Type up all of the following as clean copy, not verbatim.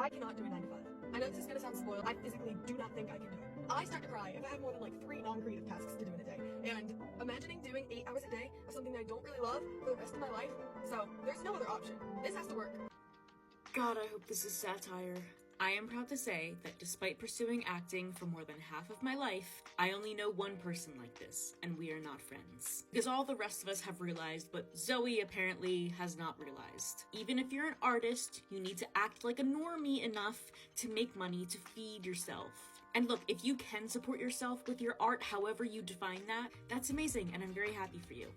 I cannot do a 9 to 5. I know this is gonna sound spoiled. I physically do not think I can do it. I start to cry if I have more than like 3 non-creative tasks to do in a day. And imagining doing 8 hours a day of something that I don't really love for the rest of my life, so there's no other option. This has to work. God, I hope this is satire. I am proud to say that despite pursuing acting for more than half of my life, I only know one person like this, and we are not friends. Because all the rest of us have realized, but Zoe apparently has not realized. Even if you're an artist, you need to act like a normie enough to make money to feed yourself. And look, if you can support yourself with your art however you define that, that's amazing, and I'm very happy for you.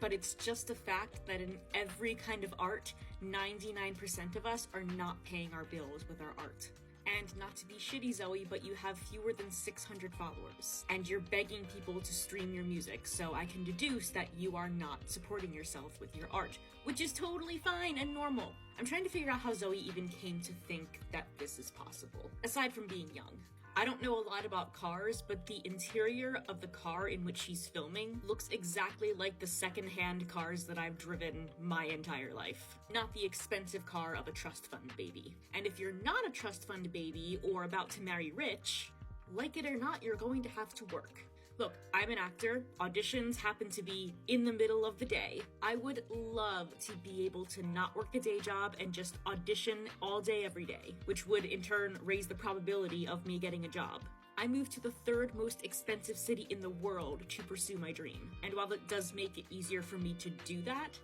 But it's just a fact that in every kind of art, 99% of us are not paying our bills with our art. And not to be shitty, Zoe, but you have fewer than 600 followers. And you're begging people to stream your music, so I can deduce that you are not supporting yourself with your art, which is totally fine and normal. I'm trying to figure out how Zoe even came to think that this is possible, aside from being young. I don't know a lot about cars, but the interior of the car in which she's filming looks exactly like the second-hand cars that I've driven my entire life. Not the expensive car of a trust fund baby. And if you're not a trust fund baby or about to marry rich, like it or not, you're going to have to work. Look, I'm an actor. Auditions happen to be in the middle of the day. I would love to be able to not work a day job and just audition all day every day, which would in turn raise the probability of me getting a job. I moved to the 3rd most expensive city in the world to pursue my dream. And while it does make it easier for me to do that,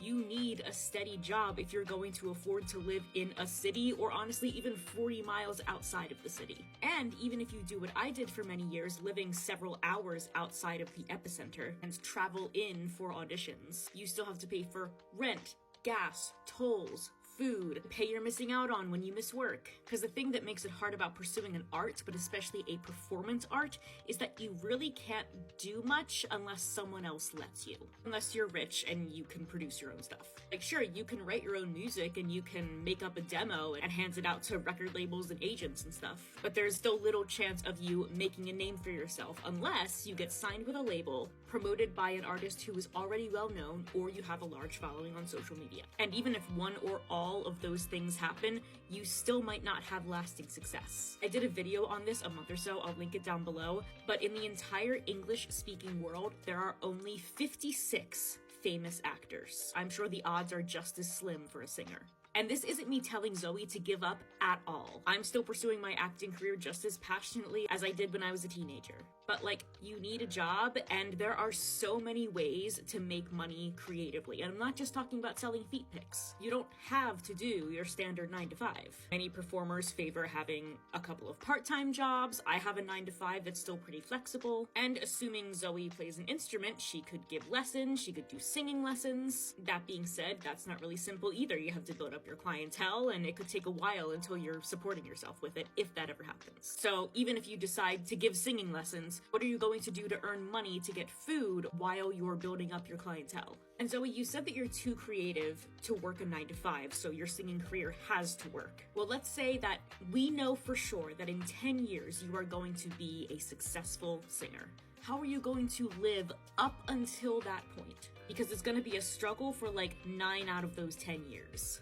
you need a steady job if you're going to afford to live in a city, or honestly even 40 miles outside of the city. And even if you do what I did for many years, living several hours outside of the epicenter and travel in for auditions, you still have to pay for rent, gas, tolls, food, pay you're missing out on when you miss work. Because the thing that makes it hard about pursuing an art, but especially a performance art, is that you really can't do much unless someone else lets you. Unless you're rich and you can produce your own stuff. Like sure, you can write your own music and you can make up a demo and hand it out to record labels and agents and stuff, but there's still little chance of you making a name for yourself unless you get signed with a label, promoted by an artist who is already well known, or you have a large following on social media. And even if one or all of those things happen, you still might not have lasting success. I did a video on this a month or so, I'll link it down below, but in the entire English-speaking world, there are only 56 famous actors. I'm sure the odds are just as slim for a singer. And this isn't me telling Zoe to give up at all. I'm still pursuing my acting career just as passionately as I did when I was a teenager. But like, you need a job, and there are so many ways to make money creatively. And I'm not just talking about selling feet pics. You don't have to do your standard 9 to 5. Many performers favor having a couple of part-time jobs. I have a 9 to 5 that's still pretty flexible. And assuming Zoe plays an instrument, she could give lessons, she could do singing lessons. That being said, that's not really simple either. You have to build up your clientele, and it could take a while until you're supporting yourself with it, if that ever happens. So even if you decide to give singing lessons, what are you going to do to earn money to get food while you're building up your clientele? And Zoe, you said that you're too creative to work a 9 to 5, so your singing career has to work. Well, let's say that we know for sure that in 10 years you are going to be a successful singer. How are you going to live up until that point? Because it's going to be a struggle for like 9 out of those 10 years.